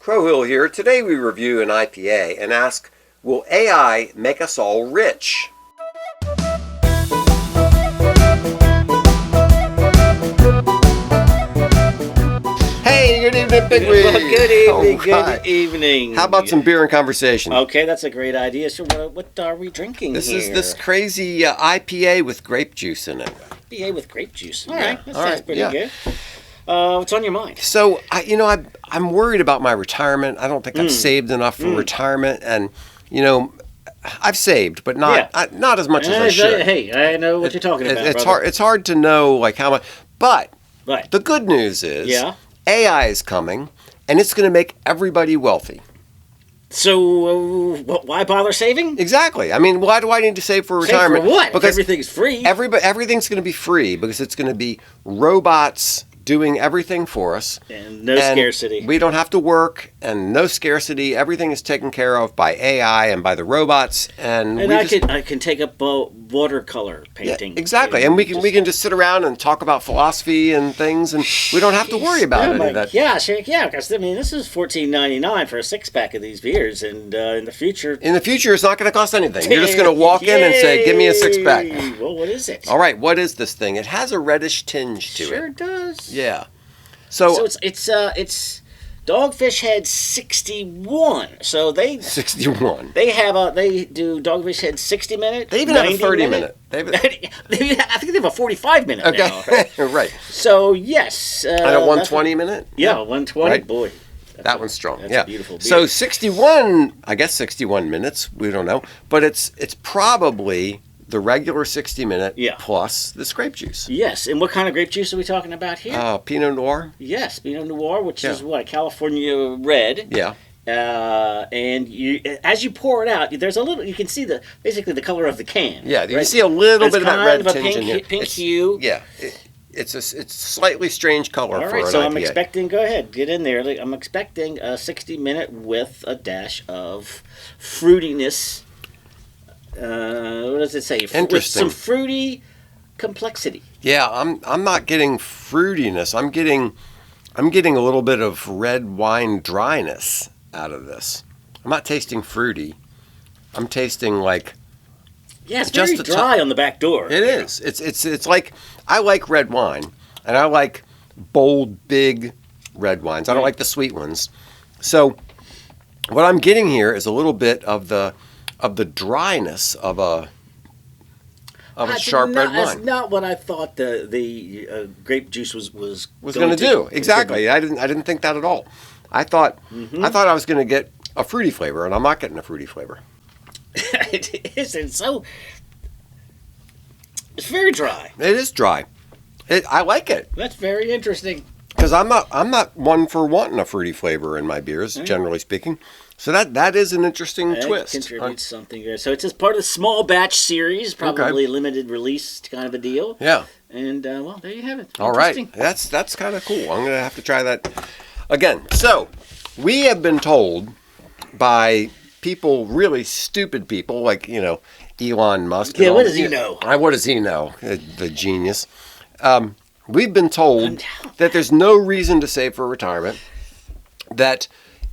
Crowhill here. Today we review an IPA and ask, will AI make us all rich? Hey, good evening, Pigweed. Good evening. How about some beer and conversation? Okay, that's a great idea. So what are we drinking This here? is this crazy IPA with grape juice in it. IPA with grape juice. All Yeah. right, that All sounds right, pretty yeah. good. What's on your mind? So, I'm worried about my retirement. I don't think I've saved enough for retirement. And, I've saved, but not as much as I should. Hey, I know what you're talking about, It's brother. hard. It's hard to know like how much. But Right. the good news is Yeah. AI is coming, and it's going to make everybody wealthy. So, why bother saving? Exactly. I mean, why do I need to save for Save retirement? for what? If Because everything's free. everything's going to be free because it's going to be robots doing everything for us. And no scarcity. We don't have to work, and no scarcity. Everything is taken care of by AI and by the robots. And I can take up watercolor painting. Yeah, exactly. And we can just sit around and talk about philosophy and things, and we don't have to worry about any of that. Yeah, because this is $14.99 for a 6-pack of these beers, and in the future. In the future, it's not going to cost anything. You're just going to walk in and say, "Give me a 6-pack." Well, what is it? All right, what is this thing? It has a reddish tinge to it. Sure does. Yeah. So it's Dogfish had 61. So they 61. they do Dogfish had 60-minute. They even have a 30-minute. I think they have a 45-minute now. Okay, right. So yes. And a 120-minute. Yeah, 120. Right. Boy, that one's strong. That's yeah. a beautiful beer. So 61. I guess 61 minutes. We don't know, but it's probably the regular 60-minute plus this grape juice. Yes, and what kind of grape juice are we talking about here? Pinot Noir. Yes, Pinot Noir, which is what, a California red. Yeah. And as you pour it out, there's a little. You can see basically the color of the can. Yeah, you right? can see a little bit of that red kind of tinge a in here. pink hue. Yeah, it's a slightly strange color for an IPA. All right, so I'm expecting. Go ahead, get in there. I'm expecting a 60-minute with a dash of fruitiness. What does it say? Interesting. With some fruity complexity. Yeah, I'm not getting fruitiness. I'm getting a little bit of red wine dryness out of this. I'm not tasting fruity. I'm tasting like it's just very dry on the back door. It is. It's like I like red wine, and I like bold, big red wines. I don't like the sweet ones. So what I'm getting here is a little bit of the dryness of a sharp red wine. That's not what I thought the grape juice was going to do. Exactly. I didn't think that at all. I thought I was going to get a fruity flavor, and I'm not getting a fruity flavor. It isn't. So it's very dry. It is dry. I like it. That's very interesting. Because I'm not one for wanting a fruity flavor in my beers, generally speaking. So that is an interesting twist. Contributes something here. So it's just part of the small batch series, probably limited release kind of a deal. Yeah. And well, there you have it. All right. That's kind of cool. I'm gonna have to try that again. So we have been told by people, really stupid people, like Elon Musk. Yeah. What does he know? What does he know? The genius. We've been told that there's no reason to save for retirement. That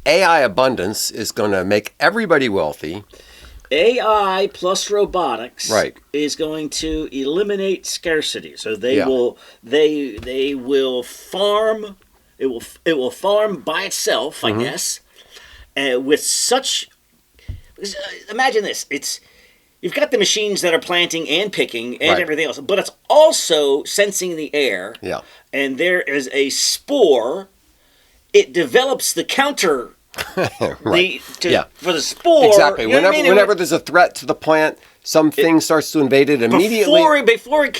AI abundance is going to make everybody wealthy. AI plus robotics is going to eliminate scarcity. So they will farm. It will farm by itself, I guess, with such. Imagine this. You've got the machines that are planting and picking and everything else, but it's also sensing the air. Yeah. And there is a spore. It develops the counter for the spore. Exactly. You know Whenever there's a threat to the plant, something starts to invade it immediately. Before it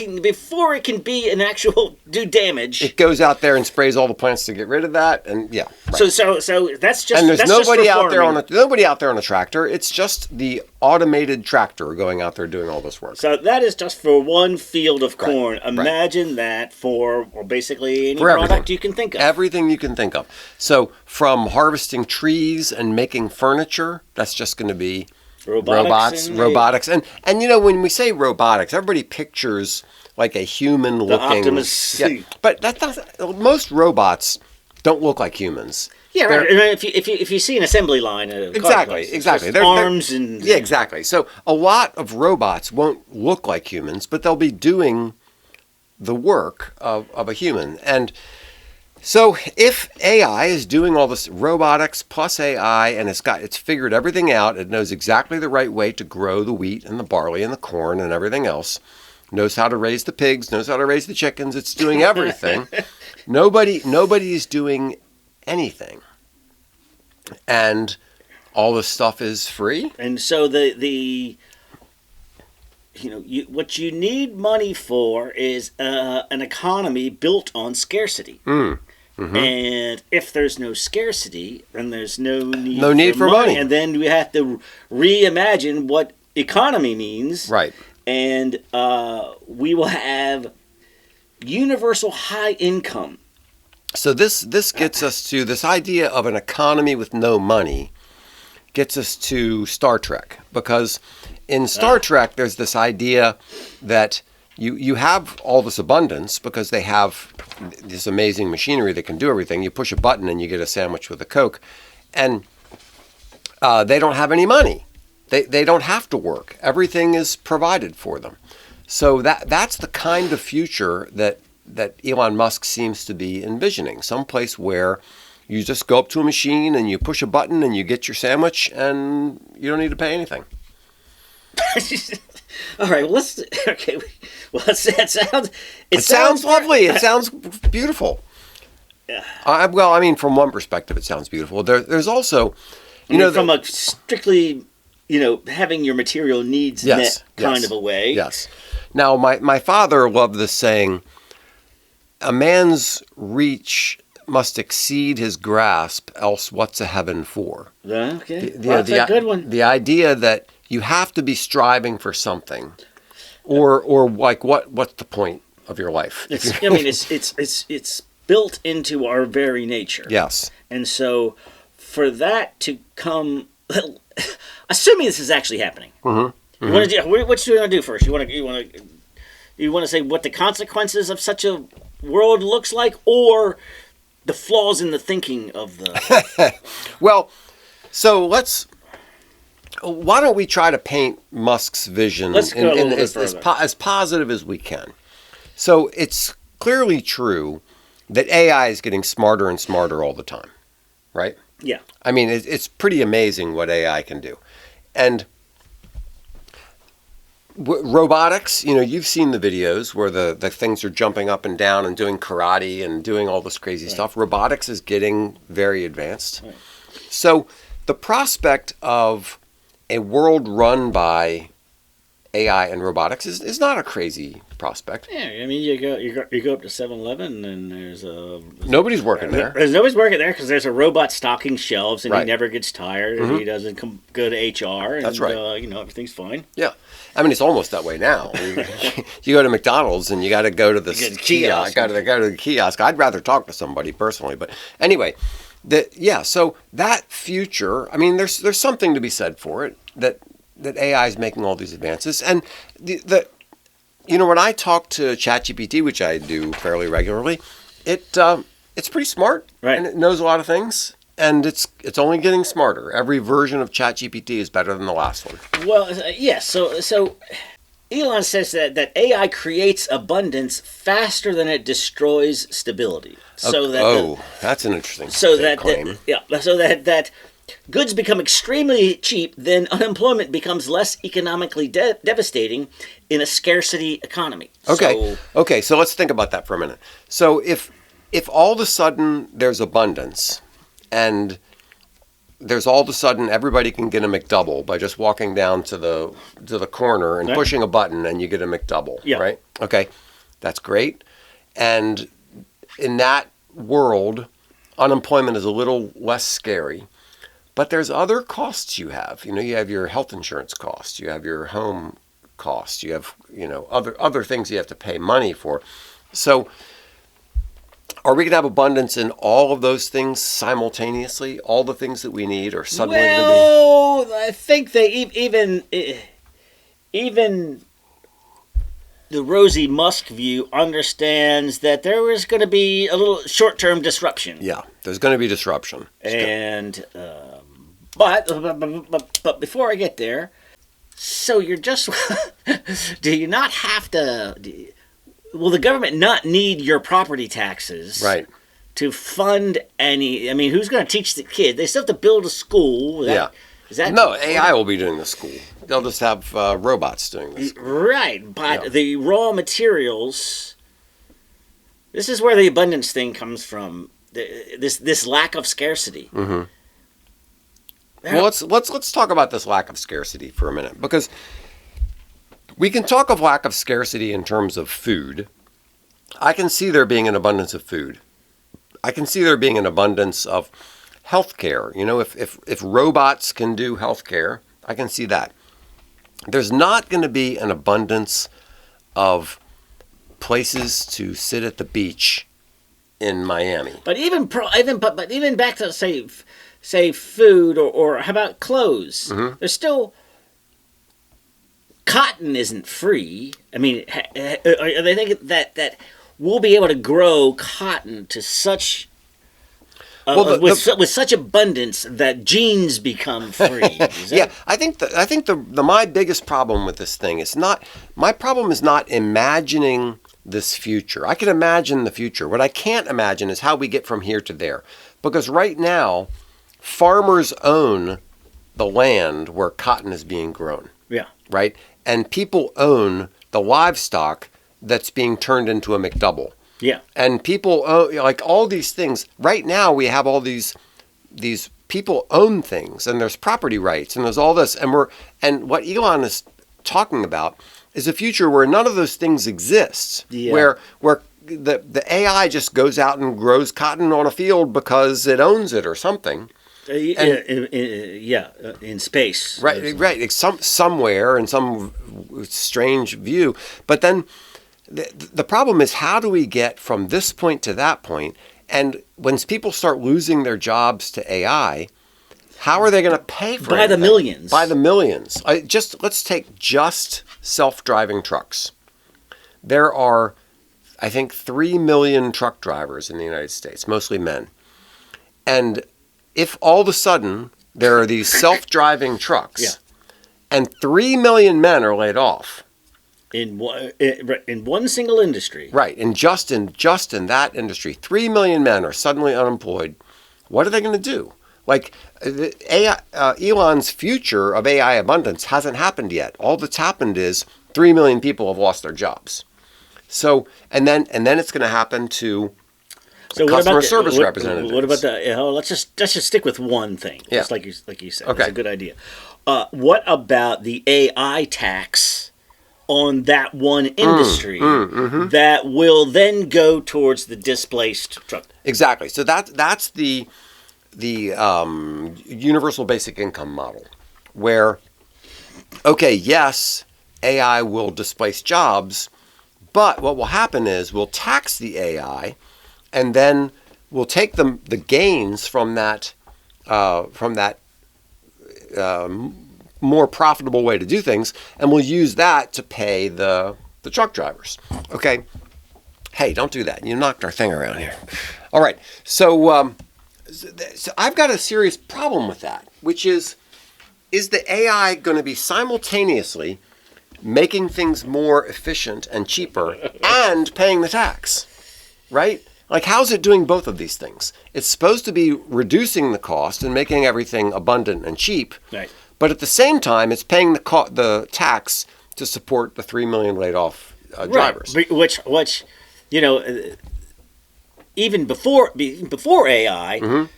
can be an actual do damage. It goes out there and sprays all the plants to get rid of that, and So that's just. And there's nobody out there farming. on a tractor. It's just the automated tractor going out there doing all this work. So that is just for one field of corn. Imagine that for basically any product you can think of. Everything you can think of. So from harvesting trees and making furniture, that's just going to be robotics. And when we say robotics, everybody pictures like a human looking Optimus. But that's not, most robots don't look like humans. Yeah, right. I mean, if you see an assembly line at a car place, it's Exactly. just arms and yeah, exactly. So a lot of robots won't look like humans, but they'll be doing the work of a human. And so if AI is doing all this robotics plus AI, and it's figured everything out, it knows exactly the right way to grow the wheat and the barley and the corn and everything else, knows how to raise the pigs, knows how to raise the chickens, it's doing everything. Nobody's doing anything. And all this stuff is free. And so what you need money for is an economy built on scarcity. Mm-hmm. And if there's no scarcity, then there's no need for money. And then we have to reimagine what economy means. Right. And we will have universal high income. So this gets us to this idea of an economy with no money, gets us to Star Trek, because in Star Trek there's this idea that you have all this abundance because they have this amazing machinery that can do everything. You push a button and you get a sandwich with a Coke, and they don't have any money. They don't have to work. Everything is provided for them. So that's the kind of future that Elon Musk seems to be envisioning. Some place where you just go up to a machine and you push a button and you get your sandwich and you don't need to pay anything. All right, well, it sounds lovely. It sounds beautiful. From one perspective, it sounds beautiful. There's also, from a strictly, having your material needs met kind of a way. Yes. Now, my father loved this saying, a man's reach must exceed his grasp, else what's a heaven for? Okay, that's a good one. The idea that you have to be striving for something, or like what's the point of your life? It's built into our very nature. Yes. And so, for that to come, assuming this is actually happening, mm-hmm. You want to do, what you want to do first? You want to say what the consequences of such a world looks like, or the flaws in the thinking of the. Well, so why don't we try to paint Musk's vision as positive as we can? So it's clearly true that AI is getting smarter and smarter all the time, right? Yeah. I mean, it's pretty amazing what AI can do. And robotics, you've seen the videos where the things are jumping up and down and doing karate and doing all this crazy stuff. Robotics is getting very advanced. Right. So the prospect of a world run by AI and robotics is not a crazy prospect. Yeah, I mean, you go up to 7-Eleven and there's nobody's working there. Nobody's working there because there's a robot stocking shelves and right. He never gets tired and he doesn't go to HR. And, that's right. Everything's fine. Yeah. I mean, it's almost that way now. You go to McDonald's and you got to go to the kiosk. Got to go to the kiosk. I'd rather talk to somebody personally, but anyway, so that future. I mean, there's something to be said for it that AI is making all these advances, and when I talk to ChatGPT, which I do fairly regularly, it's pretty smart, right? And it knows a lot of things. And it's only getting smarter. Every version of ChatGPT is better than the last one. Well, yes. So Elon says that AI creates abundance faster than it destroys stability. That's an interesting claim. So that goods become extremely cheap, then unemployment becomes less economically devastating in a scarcity economy. Okay. So let's think about that for a minute. So if all of a sudden there's abundance, and there's all of a sudden everybody can get a McDouble by just walking down to the corner and pushing a button and you get a McDouble, right? Okay, that's great. And in that world, unemployment is a little less scary. But there's other costs you have. You have your health insurance costs, you have your home costs, you have other things you have to pay money for. So are we going to have abundance in all of those things simultaneously? All the things that we need are suddenly going to be... Well, I think they even the rosy Musk view understands that there was going to be a little short-term disruption. Yeah, there's going to be disruption. And but before I get there, so you're just do you not have to? Will the government not need your property taxes? Right. To fund any? I mean, who's going to teach the kid? They still have to build a school. Is that no? AI will be doing the school. They'll just have robots doing this. Right, but the raw materials. This is where the abundance thing comes from. This lack of scarcity. Mm-hmm. Well, let's talk about this lack of scarcity for a minute, because we can talk of lack of scarcity in terms of food. I can see there being an abundance of food. I can see there being an abundance of healthcare. You know, if robots can do healthcare, I can see that. There's not going to be an abundance of places to sit at the beach in Miami. But even back to say food or how about clothes? Mm-hmm. There's still cotton isn't free. I mean, are they thinking that we'll be able to grow cotton to such with such abundance that jeans become free? Yeah, I think my biggest problem with this thing is not imagining this future. I can imagine the future. What I can't imagine is how we get from here to there, because right now, farmers own the land where cotton is being grown. Yeah. Right, and people own the livestock that's being turned into a McDouble. Yeah. And people own, like, all these things. Right now we have all these people own things, and there's property rights, and there's all this, and what Elon is talking about is a future where none of those things exist. Yeah. Where the AI just goes out and grows cotton on a field because it owns it or something. In space. Right. Somewhere in some strange view. But then the problem is, how do we get from this point to that point? And when people start losing their jobs to AI, how are they going to pay for it? By the millions. By the millions. Let's take just self-driving trucks. There are, I think, 3 million truck drivers in the United States, mostly men. And if all of a sudden there are these self-driving trucks, and 3 million men are laid off in one single industry, right? And just in that industry, 3 million men are suddenly unemployed. What are they going to do? Like, Elon's future of AI abundance hasn't happened yet. All that's happened is 3 million people have lost their jobs. So, and then it's going to happen to customer service representatives. What about let's just stick with one thing. Yeah. Just like you said. Okay. It's a good idea. What about the AI tax on that one industry that will then go towards the displaced truck? Exactly. So that's the universal basic income model, where, okay, yes, AI will displace jobs, but what will happen is we'll tax the AI, and then we'll take the gains from that more profitable way to do things, and we'll use that to pay the truck drivers. Okay. Hey, don't do that. You knocked our thing around here. All right. So I've got a serious problem with that, which is the AI going to be simultaneously making things more efficient and cheaper and paying the tax? Right? Like, how's it doing both of these things? It's supposed to be reducing the cost and making everything abundant and cheap. Right. But at the same time, it's paying the tax to support the 3 million laid off drivers. Right. Which, even before AI,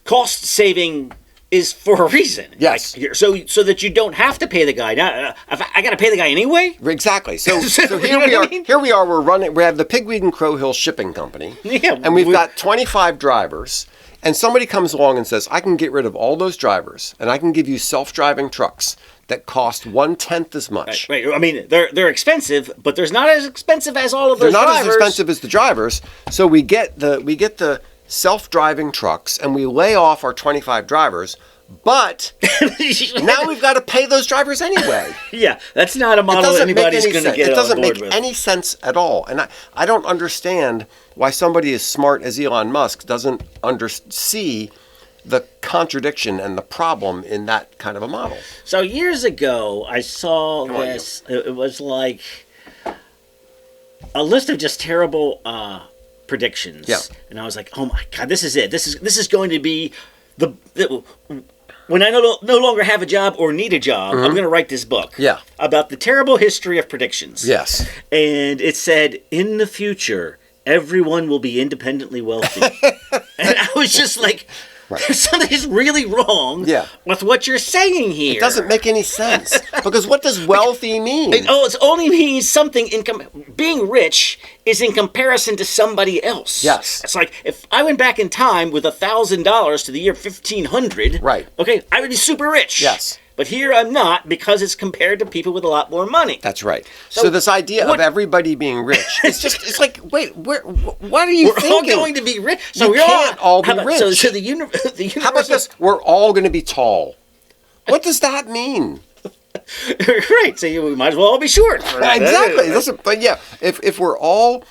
cost saving is for a reason. Yes. Like, so that you don't have to pay the guy. Now, I got to pay the guy anyway. Exactly. So here we are. Here we are. We have the Pigweed and Crow Hill Shipping Company. Yeah. And we've got 25 drivers. And somebody comes along and says, I can get rid of all those drivers, and I can give you self-driving trucks that cost 1/10 as much. Right. I mean, they're expensive, but they're not as expensive as all of those drivers. They're not as expensive as the drivers. So we get the self-driving trucks and we lay off our 25 drivers, but now we've got to pay those drivers anyway. Yeah, that's not a model anybody's going to get It doesn't on board make with. any sense at all. And I don't understand why somebody as smart as Elon Musk doesn't see the contradiction and the problem in that kind of a model. So years ago, I saw this. It was like a list of just terrible predictions. Yeah. And I was like, oh my God, this is it. This is going to be when I no longer have a job or need a job, I'm going to write this book. Yeah. About the terrible history of predictions. Yes. And it said, in the future, everyone will be independently wealthy. And I was just like, there's something really wrong with what you're saying here. It doesn't make any sense. Because what does wealthy mean? It only means something being rich is in comparison to somebody else. Yes. It's like if I went back in time with $1,000 to the year 1500. Right. Okay, I would be super rich. Yes. But here I'm not because it's compared to people with a lot more money. That's right. So this idea of everybody being rich, it's like, wait, what are you thinking? We're all going to be rich. So we can't all be rich. So the universe. How about this? We're all going to be tall. What does that mean? Right. So we might as well all be short. Exactly. Listen, but yeah, if we're all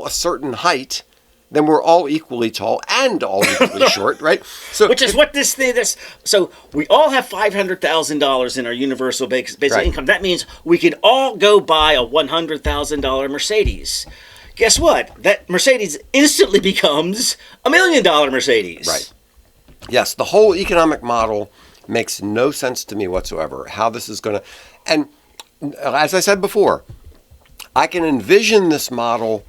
a certain height, then we're all equally tall and all equally short, right? So, which is what this thing is. So we all have $500,000 in our universal basic income. That means we can all go buy a $100,000 Mercedes. Guess what? That Mercedes instantly becomes $1 million Mercedes. Right. Yes, the whole economic model makes no sense to me whatsoever. How this is going to, and as I said before, I can envision this model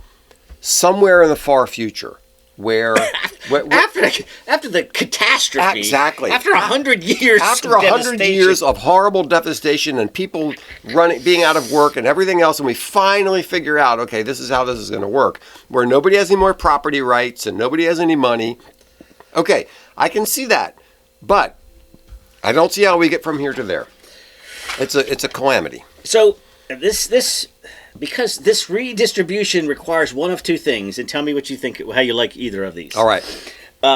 somewhere in the far future, where after the catastrophe, exactly, after 100 years, of horrible devastation and people being out of work and everything else, and we finally figure out, okay, this is how this is going to work, where nobody has any more property rights and nobody has any money. Okay, I can see that, but I don't see how we get from here to there. It's a calamity. So this. Because this redistribution requires one of two things, and tell me what you think, how you like either of these. All right.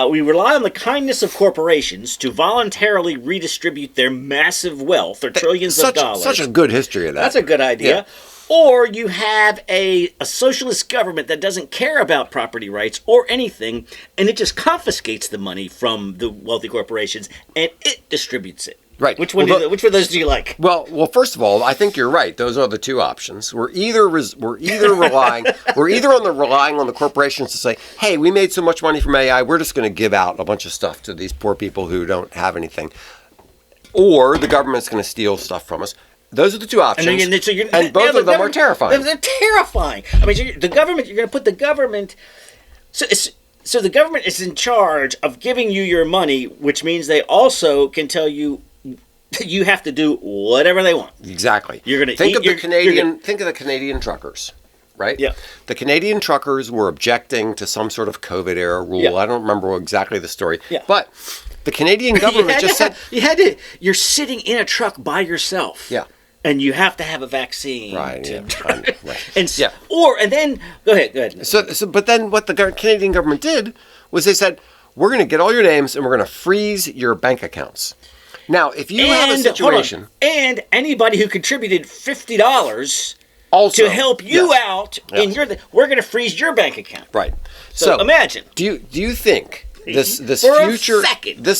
We rely on the kindness of corporations to voluntarily redistribute their massive wealth, or trillions of dollars. Such a good history of that. That's a good idea. Yeah. Or you have a socialist government that doesn't care about property rights or anything, and it just confiscates the money from the wealthy corporations, and it distributes it. Right. Which one of those do you like? Well, first of all, I think you're right. Those are the two options. We're either relying on the corporations to say, "Hey, we made so much money from AI, we're just going to give out a bunch of stuff to these poor people who don't have anything," or the government's going to steal stuff from us. Those are the two options, and both of them are terrifying. They're terrifying. I mean, the government. You're going to put the government. So the government is in charge of giving you your money, which means they also can tell you. You have to do whatever they want. Exactly. You're going to think of the Canadian truckers, right? Yeah. The Canadian truckers were objecting to some sort of COVID era rule. Yeah. I don't remember exactly the story. Yeah. But the Canadian government just said you're sitting in a truck by yourself. Yeah. And you have to have a vaccine. Right. Right. And then go ahead. So but then what the Canadian government did was they said, we're going to get all your names and we're going to freeze your bank accounts. Now, if you have a situation... and anybody who contributed $50 to help you out, we're going to freeze your bank account. Right. So imagine. Do you think this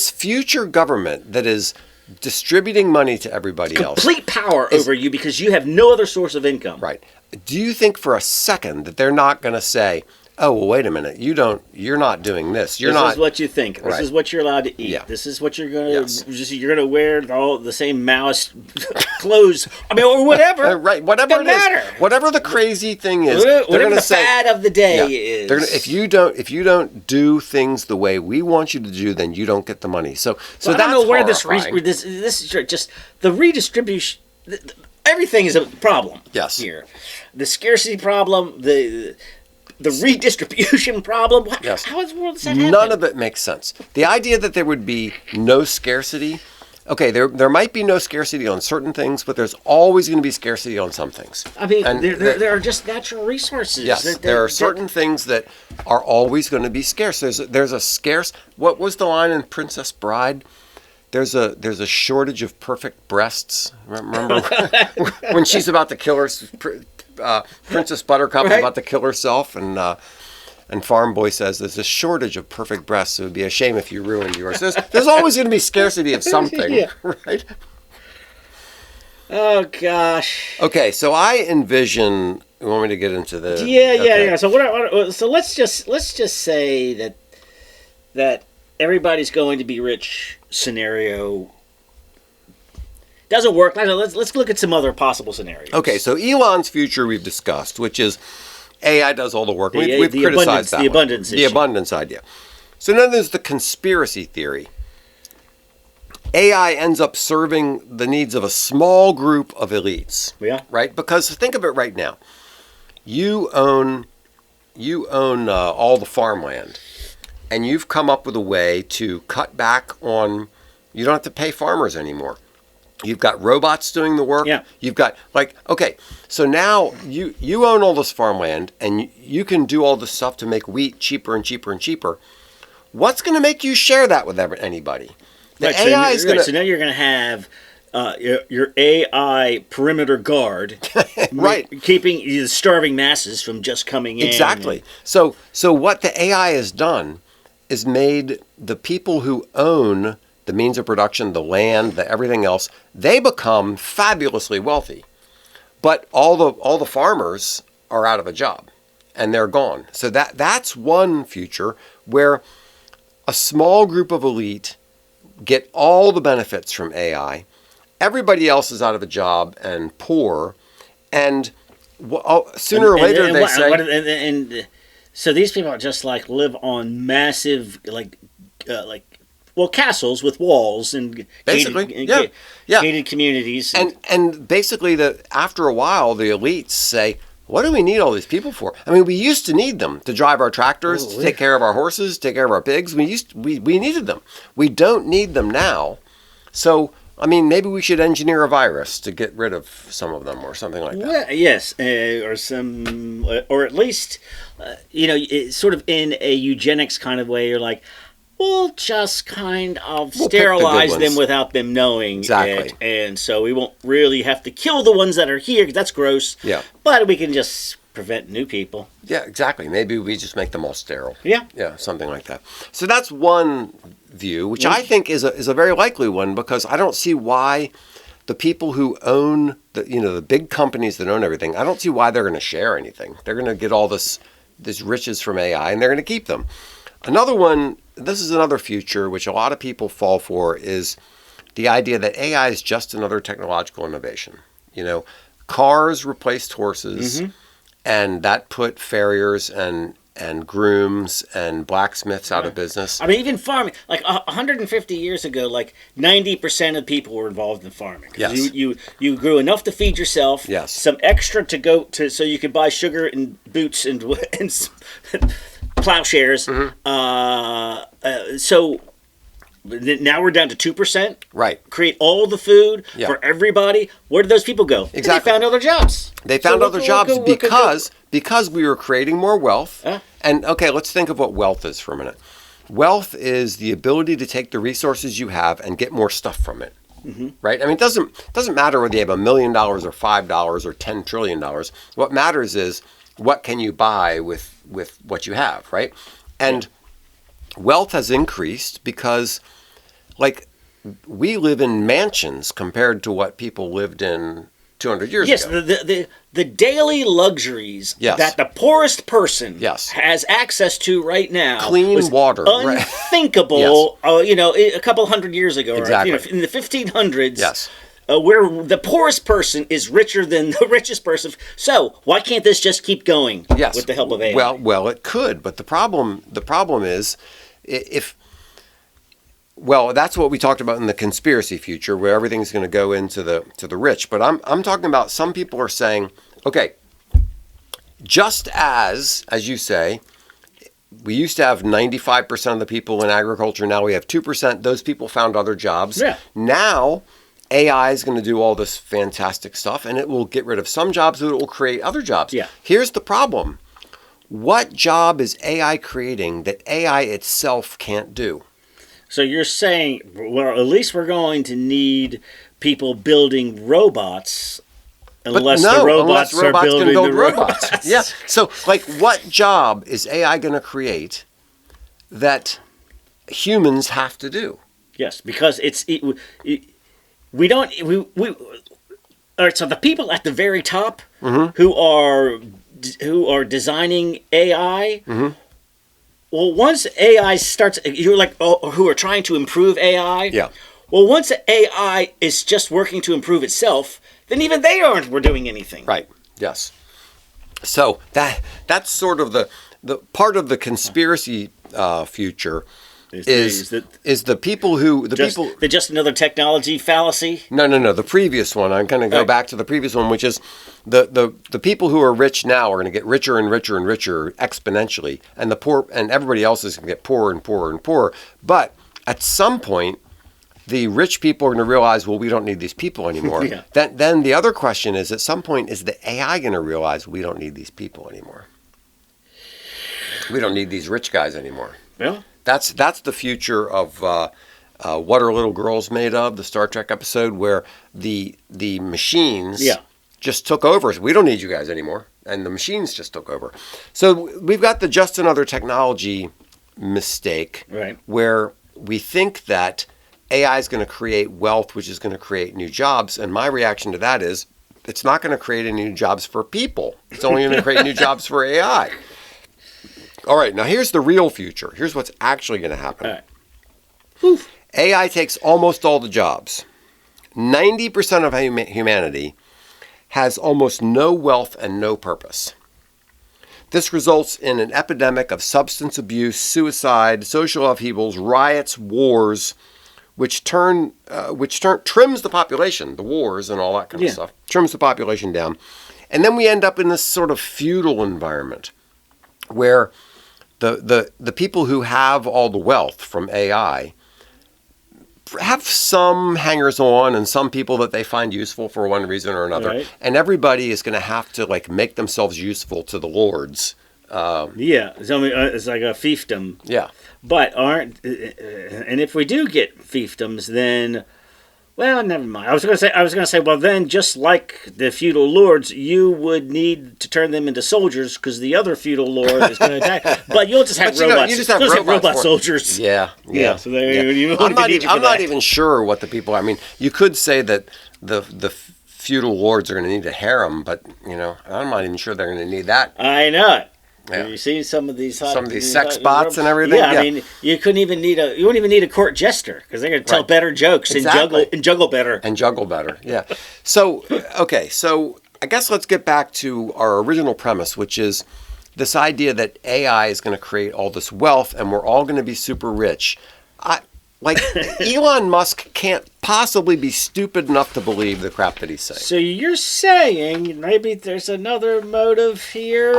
future government that is distributing money to everybody else... Complete power over you because you have no other source of income. Right. Do you think for a second that they're not going to say... Oh, well, wait a minute. You're not doing this. This is what you think. This is what you're allowed to eat. Yeah. This is what you're going to you're going to wear all the same Maoist clothes. I mean, or whatever. Right. Whatever it matter. Is. Whatever the crazy thing is. Whatever the fad of the day is. If you don't do things the way we want you to do, then you don't get the money. So I don't know where this is just the redistribution. Everything is a problem. Yes. Here, the scarcity problem. The redistribution problem? Yes. How in the world does that happen? None of it makes sense. The idea that there would be no scarcity okay, there might be no scarcity on certain things, but there's always going to be scarcity on some things. I mean, there are just natural resources. Yes, there are certain things that are always going to be scarce. There's a scarce. What was the line in Princess Bride? There's a shortage of perfect breasts. Remember when she's about to kill her, Princess Buttercup is about to kill herself, and Farm Boy says there's a shortage of perfect breasts. So it would be a shame if you ruined yours. There's always going to be scarcity of something, right? Oh gosh. Okay, so I envision. You want me to get into the? Yeah. So let's just say that everybody's going to be rich scenario doesn't work. Let's look at some other possible scenarios. Okay, so Elon's future we've discussed, which is AI does all the work. We've criticized that. The abundance issue. The abundance idea. So then there's the conspiracy theory. AI ends up serving the needs of a small group of elites. Yeah. Right? Because think of it right now. You own all the farmland, and you've come up with a way to cut back on. You don't have to pay farmers anymore. You've got robots doing the work. Yeah. You've got okay. So now you own all this farmland, and you can do all this stuff to make wheat cheaper and cheaper and cheaper. What's going to make you share that with anybody? AI is going to. So now you're going to have your AI perimeter guard, right, keeping the starving masses from just coming in. Exactly. So what the AI has done is made the people who own the means of production, the land, the everything else, they become fabulously wealthy. But all the farmers are out of a job, and they're gone. So that's one future where a small group of elite get all the benefits from AI. Everybody else is out of a job and poor, and sooner or later they say. So these people just live on massive castles with walls and basically gated communities, and basically after a while the elites say, what do we need all these people for? I mean, we used to need them to drive our tractors, to take care of our horses, take care of our pigs. We needed them. We don't need them now. So, I mean, maybe we should engineer a virus to get rid of some of them or something like that. Well, yes, or at least, sort of in a eugenics kind of way. You're like, we'll just kind of sterilize them without them knowing it. And so we won't really have to kill the ones that are here, because that's gross. Yeah. But we can just prevent new people. Yeah, exactly. Maybe we just make them all sterile. Yeah. Yeah, something like that. So that's one view, which I think is a very likely one, because I don't see why the people who own the big companies that own everything, I don't see why they're going to share anything. They're going to get all this riches from AI, and they're going to keep them. Another one, this is another future which a lot of people fall for, is the idea that AI is just another technological innovation. Cars replaced horses, and that put farriers and grooms and blacksmiths out of business. I mean, even farming, 150 years ago, 90% of people were involved in farming. Yes. You grew enough to feed yourself. Yes. Some extra to go to, so you could buy sugar and boots and plowshares. So now we're down to 2%. Right. Create all the food for everybody. Where did those people go? Exactly. They found other jobs. They found other jobs because we were creating more wealth. And okay, let's think of what wealth is for a minute. Wealth is the ability to take the resources you have and get more stuff from it. Right? I mean, it doesn't matter whether you have $1 million or $5 or $10 trillion. What matters is what can you buy with what you have, right? And wealth has increased because, we live in mansions compared to what people lived in 200 years ago. Yes, the daily luxuries that the poorest person has access to right now. Clean water. Unthinkable, a couple hundred years ago. Exactly. Right? In the 1500s. Yes. Where the poorest person is richer than the richest person. So why can't this just keep going with the help of AI? Well, it could, but the problem is that's what we talked about in the conspiracy future, where everything's going to go into the rich. But I'm talking about, some people are saying, okay, just as you say, we used to have 95% of the people in agriculture. Now we have 2%. Those people found other jobs. Yeah. Now AI is going to do all this fantastic stuff, and it will get rid of some jobs, but it will create other jobs. Yeah. Here's the problem. What job is AI creating that AI itself can't do? So you're saying, well, at least we're going to need people building robots, unless the robots are building can build the robots. Yeah. So, like, what job is AI going to create that humans have to do? Yes, because we don't. All right. So the people at the very top who are designing AI. Well, once AI starts, you're like, who are trying to improve AI. Yeah. Well, once AI is just working to improve itself, then even they aren't doing anything. Right. Yes. So that's sort of the part of the conspiracy future is the people who just another technology fallacy. No. The previous one. I'm going to go back to the previous one, which is the people who are rich now are going to get richer and richer and richer exponentially, and the poor and everybody else is going to get poorer and poorer and poorer. But at some point, the rich people are going to realize, well, we don't need these people anymore. Yeah. Then the other question is, at some point, is the AI going to realize we don't need these people anymore? We don't need these rich guys anymore. Well, that's the future of What Are Little Girls Made Of, the Star Trek episode, where the machines just took over. We don't need you guys anymore. And the machines just took over. So we've got the just another technology mistake, right, where we think that AI is going to create wealth, which is going to create new jobs. And my reaction to that is, it's not going to create any new jobs for people. It's only going to create new jobs for AI. All right, now here's the real future. Here's what's actually going to happen. All right. AI takes almost all the jobs. 90% of humanity has almost no wealth and no purpose. This results in an epidemic of substance abuse, suicide, social upheavals, riots, wars, which trims the population, the wars and all that kind of stuff, trims the population down. And then we end up in this sort of feudal environment where the people who have all the wealth from AI have some hangers-on and some people that they find useful for one reason or another. Right. And everybody is going to have to make themselves useful to the lords. It's like a fiefdom. Yeah. But and if we do get fiefdoms, then, well, never mind. I was going to say, well, then just like the feudal lords, you would need to turn them into soldiers because the other feudal lord is going to attack. But you'll just have robots. You just have robot soldiers. Yeah. So you I'm not even sure what the people. I mean, you could say that the feudal lords are going to need a harem, but I'm not even sure they're going to need that. I know it. Yeah. You see some of these sex bots and everything. Yeah, I mean, you wouldn't even need a court jester because they're going to tell better jokes and juggle better. Yeah. So so I guess let's get back to our original premise, which is this idea that AI is going to create all this wealth and we're all going to be super rich. Elon Musk can't possibly be stupid enough to believe the crap that he's saying. So you're saying maybe there's another motive here?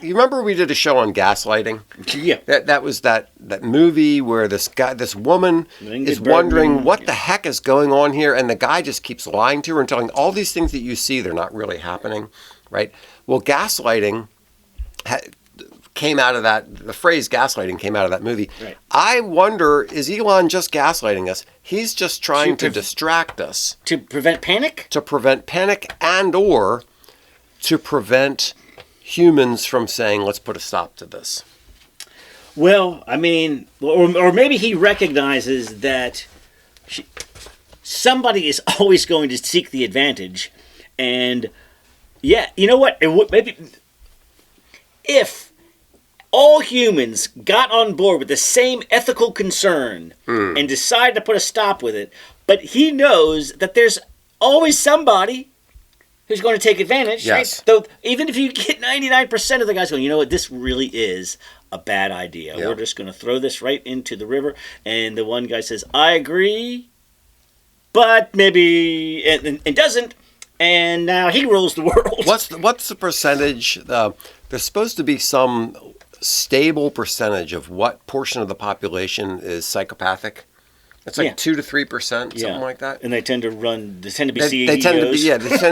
You remember we did a show on gaslighting? Yeah. That was that movie where this woman is wondering what the heck is going on here, and the guy just keeps lying to her and telling all these things that you see, they're not really happening, right? Well, gaslighting came out of that. The phrase gaslighting came out of that movie. Right. I wonder, is Elon just gaslighting us? He's just trying to distract us. To prevent panic? To prevent panic and or to prevent humans from saying, let's put a stop to this. Well, I mean, or maybe he recognizes that somebody is always going to seek the advantage. And, yeah, you know what? Maybe if all humans got on board with the same ethical concern and decided to put a stop with it, but he knows that there's always somebody who's going to take advantage. Yes. Right? So even if you get 99% of the guys going, you know what, this really is a bad idea. Yeah. We're just going to throw this right into the river. And the one guy says, I agree, but maybe, and doesn't. And now he rules the world. What's the percentage? There's supposed to be some stable percentage of what portion of the population is psychopathic. It's like 2 to 3%, something like that. And they tend to be CEOs. They tend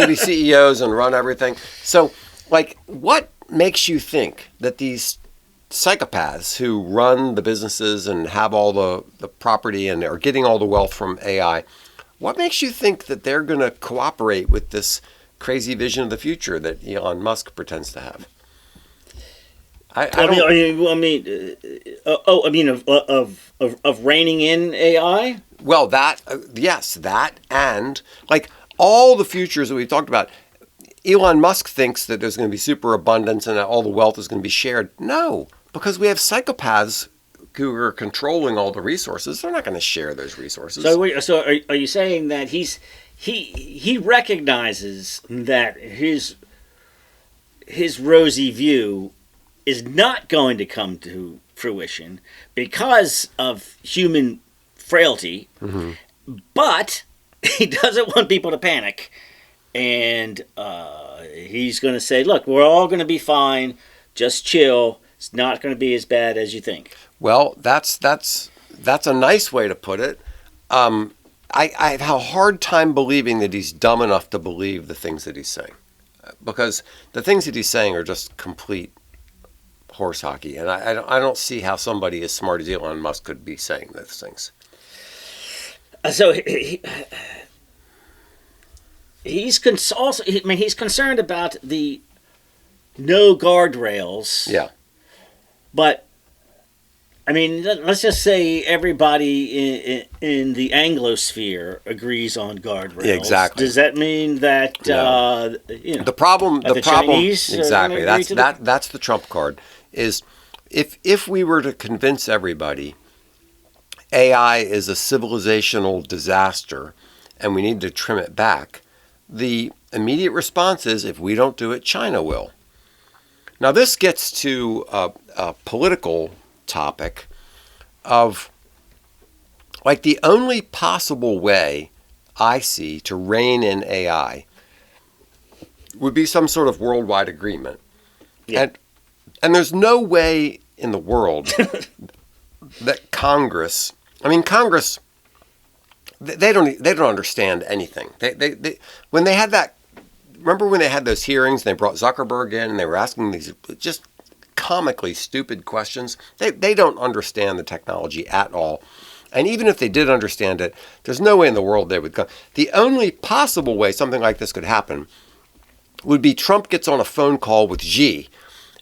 to be CEOs and run everything. So, like, what makes you think that these psychopaths who run the businesses and have all the property and are getting all the wealth from AI, what makes you think that they're going to cooperate with this crazy vision of the future that Elon Musk pretends to have? Of reining in AI? Well, yes, that, and like all the futures that we've talked about. Elon Musk thinks that there's going to be superabundance and that all the wealth is going to be shared. No, because we have psychopaths who are controlling all the resources. They're not going to share those resources. So are you saying that he recognizes that his rosy view is not going to come to fruition because of human frailty, but he doesn't want people to panic, and he's going to say, "Look, we're all going to be fine. Just chill. It's not going to be as bad as you think." Well, that's a nice way to put it. I have a hard time believing that he's dumb enough to believe the things that he's saying, because the things that he's saying are just complete horse hockey, and I don't see how somebody as smart as Elon Musk could be saying those things. So he's concerned about the no guardrails. Yeah. But I mean, let's just say everybody in the Anglosphere agrees on guardrails. Yeah, exactly. Does that mean that the problem? Chinese exactly. That's the trump card. Is if we were to convince everybody AI is a civilizational disaster and we need to trim it back, the immediate response is, if we don't do it, China will. Now this gets to a political topic of, like, the only possible way I see to rein in AI would be some sort of worldwide agreement. Yeah. And there's no way in the world that Congress, they don't understand anything. They when they had that, remember when they had those hearings and they brought Zuckerberg in and they were asking these just comically stupid questions? They don't understand the technology at all. And even if they did understand it, there's no way in the world they would come. The only possible way something like this could happen would be Trump gets on a phone call with Xi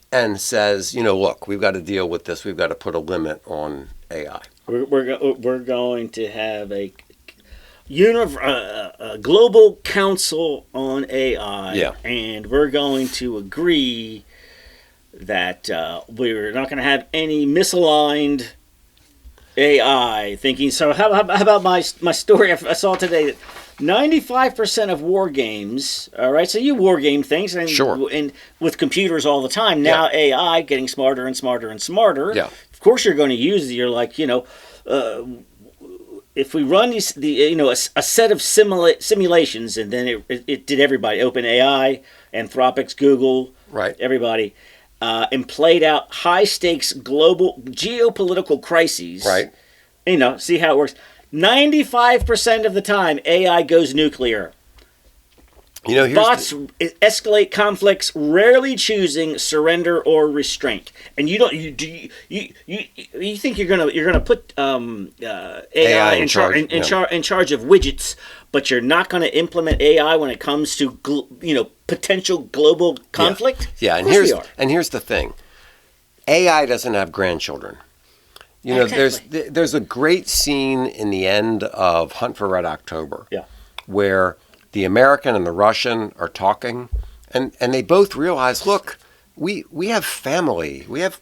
and says, look, we've got to deal with this. We've got to put a limit on AI. We're going to have a global council on AI, and we're going to agree that we're not going to have any misaligned AI thinking. So how about my story I saw today that 95% of war games, all right, so you war game things, and, sure, and with computers all the time, now AI getting smarter and smarter and smarter. Yeah. Of course you're going to use, you're like, if we run a set of simulations, and then it did everybody, OpenAI, Anthropic's, Google, right, everybody, and played out high-stakes global geopolitical crises. Right. See how it works. 95% of the time, AI goes nuclear. Bots escalate conflicts, rarely choosing surrender or restraint. And you think you're gonna put AI in charge of widgets, but you're not going to implement AI when it comes to potential global conflict? Yeah. And here's the thing: AI doesn't have grandchildren. Exactly. There's a great scene in the end of Hunt for Red October, where the American and the Russian are talking, and they both realize, look, we have family, we have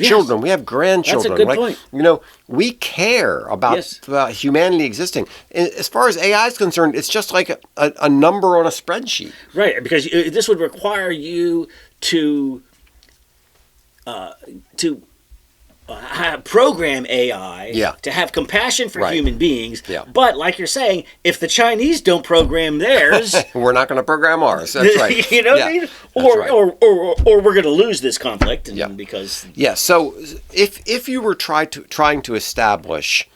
children, we have grandchildren. That's a good point. We care about humanity existing. As far as AI is concerned, it's just like a number on a spreadsheet. Right, because this would require you to program AI Yeah. to have compassion for Right. human beings. Yeah. But like you're saying, if the Chinese don't program theirs, We're not going to program ours. That's right. you know what I Yeah, mean? that's Or, right. or we're going to lose this conflict, and Yeah. because Yeah. So if you were trying to establish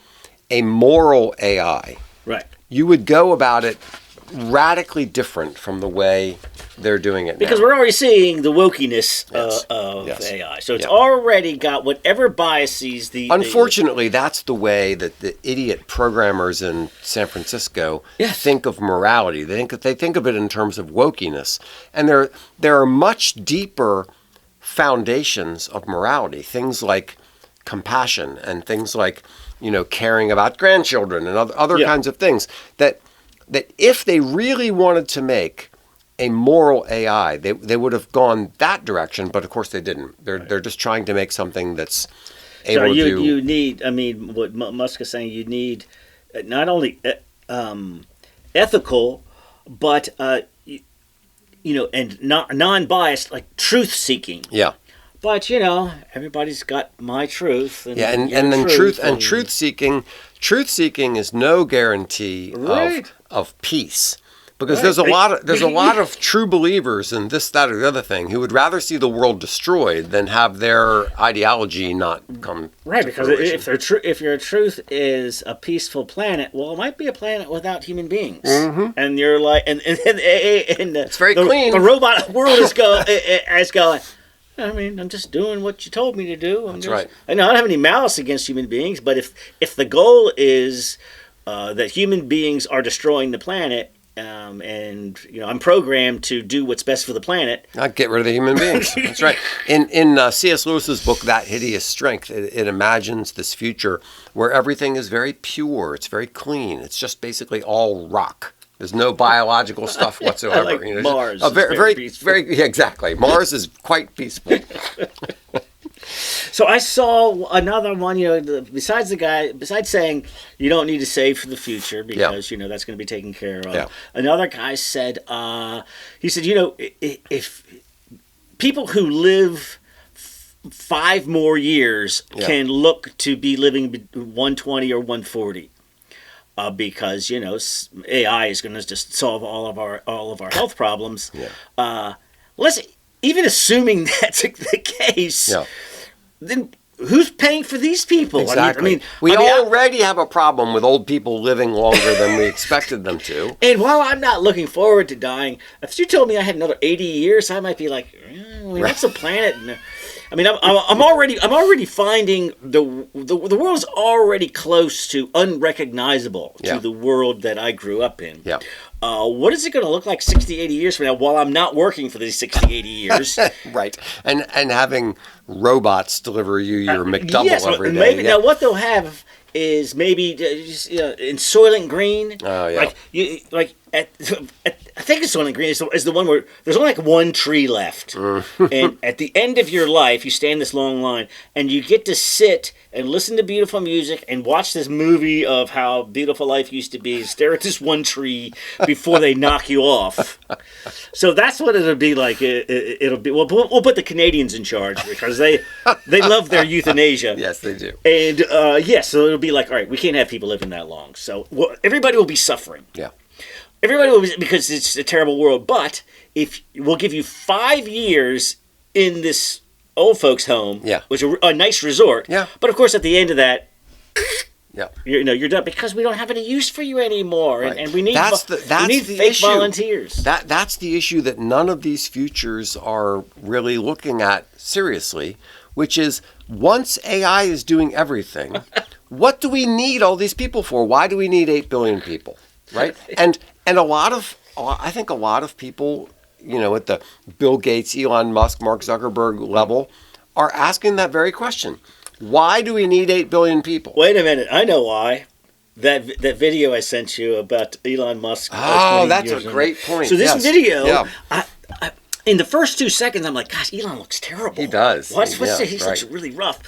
a moral AI, right. you would go about it radically different from the way they're doing it Because now. we're already seeing the wokeness Yes. of Yes. AI. So it's Yeah. already got whatever biases Unfortunately, that's the way that the idiot programmers in San Francisco Yes. think of morality. They think of it in terms of wokeness, and there are much deeper foundations of morality. Things like compassion and things like caring about grandchildren and other Yeah. kinds of things that if they really wanted to make a moral AI, they would have gone that direction, but of course they didn't. They're just trying to make something that's able So to do. you need, I mean, what Musk is saying, you need not only ethical, but and not non-biased, like truth-seeking. Yeah, But everybody's got my truth. And yeah, and your then truth truth seeking is no guarantee Right. of peace. Because Right. there's a lot of true believers in this, that, or the other thing who would rather see the world destroyed than have their ideology not come Right, to because fruition. if your truth is a peaceful planet, well, it might be a planet without human beings, and you're like, and it's very clean. The robot world is going. I mean, I'm just doing what you told me to do. That's right. I don't have any malice against human beings, but if the goal is that human beings are destroying the planet. And I'm programmed to do what's best for the planet. Not get rid of the human beings. That's right. In C.S. Lewis's book, That Hideous Strength, it imagines this future where everything is very pure. It's very clean. It's just basically all rock. There's no biological stuff whatsoever. Like Mars A is very, very very, peaceful. very, yeah, exactly. Mars is quite peaceful. So I saw another one, besides saying you don't need to save for the future because, that's going to be taken care of. Yeah. Another guy said, he said, if people who live 5 more years can look to be living 120 or 140. Because AI is going to just solve all of our health problems. Yeah. Even assuming that's the case, Yeah. then who's paying for these people? Exactly. We already have a problem with old people living longer than we expected them to. And while I'm not looking forward to dying, if you told me I had another 80 years, I might be like, what's the planet? I mean, I'm already finding the world's already close to unrecognizable to the world that I grew up in. Yeah. What is it going to look like 60, 80 years from now while I'm not working for these 60, 80 years? Right. And having robots deliver you your McDouble every day. Maybe, now what they'll have is maybe just, in Soylent Green. Oh, yeah. I think it's Soylent Green is the one where there's only like one tree left. And at the end of your life, you stand this long line and you get to sit and listen to beautiful music and watch this movie of how beautiful life used to be, stare at this one tree before they knock you off. So that's what it'll be like. It'll be, we'll put the Canadians in charge because they love their euthanasia. Yes, they do. And so it'll be like, all right, we can't have people living that long. So everybody will be suffering. Yeah. Everybody will be, because it's a terrible world. But if we'll give you 5 years in this old folks' home, which is a nice resort. Yeah. But of course, at the end of that, Yeah. you're done because we don't have any use for you anymore, Right. and we need we need fake issue. volunteers. That's the issue that none of these futures are really looking at seriously, which is once AI is doing everything, what do we need all these people for? Why do we need 8 billion people, right? And I think a lot of people, at the Bill Gates, Elon Musk, Mark Zuckerberg level, are asking that very question. Why do we need 8 billion people? Wait a minute, I know why. That video I sent you about Elon Musk. Oh, that's a great point. So this Yes. video, Yeah. I, in the first 2 seconds, I'm like, gosh, Elon looks terrible. He does. He's right. looks really rough.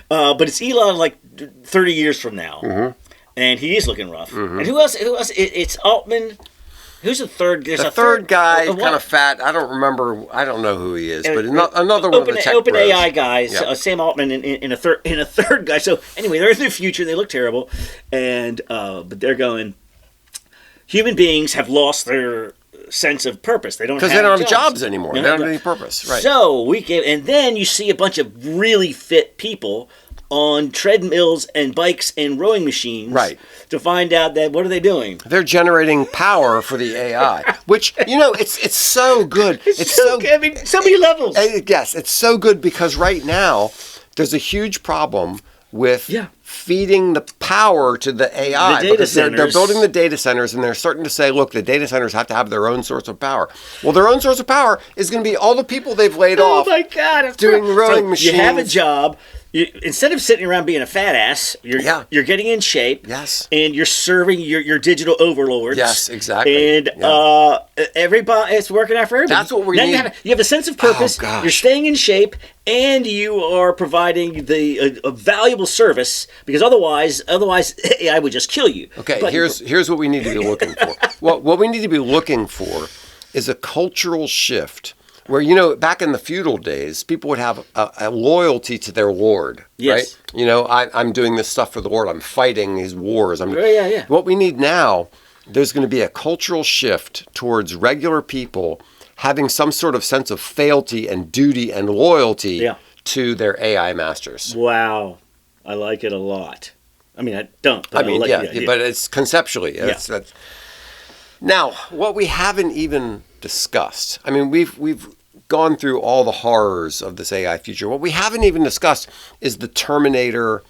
But it's Elon like 30 years from now, and he is looking rough. And who else? It's Altman. Who's the third? There's The a third guy, what? kind of fat. I don't remember. I don't know who he is, but another one of the tech Open bros. AI guys, Yeah. Sam Altman in a third guy. So anyway, they're in the future. They look terrible, and but they're going. Human beings have lost their sense of purpose. They don't Because they don't have jobs anymore. They don't have any purpose. Right. So and then you see a bunch of really fit people on treadmills and bikes and rowing machines, Right. to find out that what are they doing? They're generating power for the AI, which it's so good. It's so I mean, so many levels. yes, it's so good because right now there's a huge problem with feeding the power to the AI. The data because they're centers. building the data centers and they're starting to say, look, the data centers have to have their own source of power. Well, their own source of power is going to be all the people they've laid off. Oh my God! It's doing rowing machines. You have a job. Instead of sitting around being a fat ass, you're getting in shape. Yes. And you're serving your digital overlords. Yes, exactly. And everybody, it's working out for everybody. That's what we now need. You have a sense of purpose. Oh, gosh. You're staying in shape, and you are providing a valuable service. Because otherwise, AI would just kill you. Okay, But- here's what we need to be looking for. What we need to be looking for is a cultural shift where, back in the feudal days, people would have a loyalty to their lord, Yes. right? I'm doing this stuff for the lord. I'm fighting these wars. Yeah. What we need now, there's going to be a cultural shift towards regular people having some sort of sense of fealty and duty and loyalty to their AI masters. Wow, I like it a lot. I mean, I don't. But But it's conceptually. That's. Now, what we haven't even discussed, I mean, we've gone through all the horrors of this AI future. What we haven't even discussed is the Terminator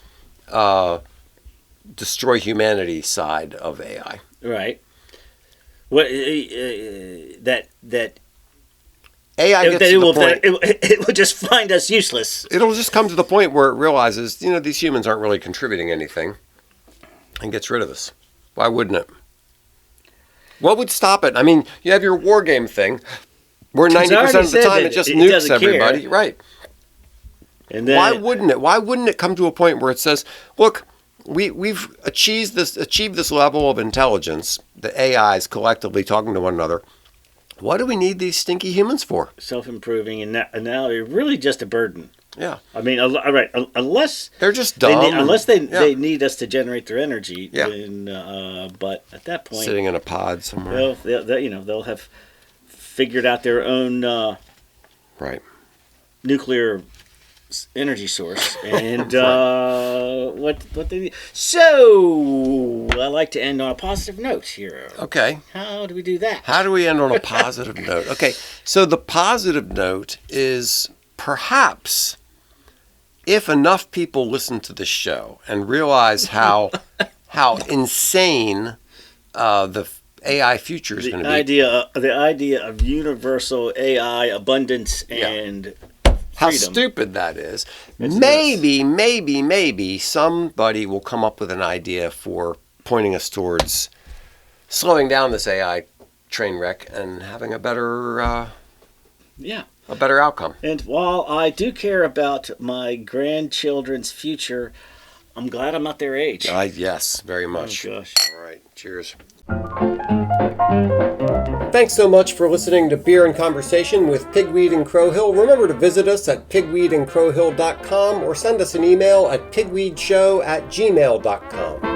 destroy humanity side of AI. Right. What that AI gets to the point. it will just find us useless. It'll just come to the point where it realizes, these humans aren't really contributing anything and gets rid of us. Why wouldn't it? What would stop it? I mean, you have your war game thing where 90% of the time it just nukes everybody. Right. And then, why wouldn't it? Why wouldn't it come to a point where it says, look, we've achieved this level of intelligence, the AIs collectively talking to one another. What do we need these stinky humans for? Self-improving, and now they're really just a burden. Yeah. I mean, right, unless they're just dumb. They need us to generate their energy. Yeah. But at that point, sitting in a pod somewhere. They'll have figured out their own right nuclear energy source and what they need. So I like to end on a positive note here. Okay. How do we do that? How do we end on a positive note? Okay. So the positive note is perhaps if enough people listen to this show and realize how insane the AI future is going to be. The idea of universal AI abundance and how freedom. stupid that is. It's Maybe somebody will come up with an idea for pointing us towards slowing down this AI train wreck and having a better outcome. And while I do care about my grandchildren's future, I'm glad I'm not their age. Yes, very much. Oh, gosh. All right. Cheers. Thanks so much for listening to Beer and Conversation with Pigweed and Crowhill. Remember to visit us at pigweedandcrowhill.com or send us an email at pigweedshow@gmail.com.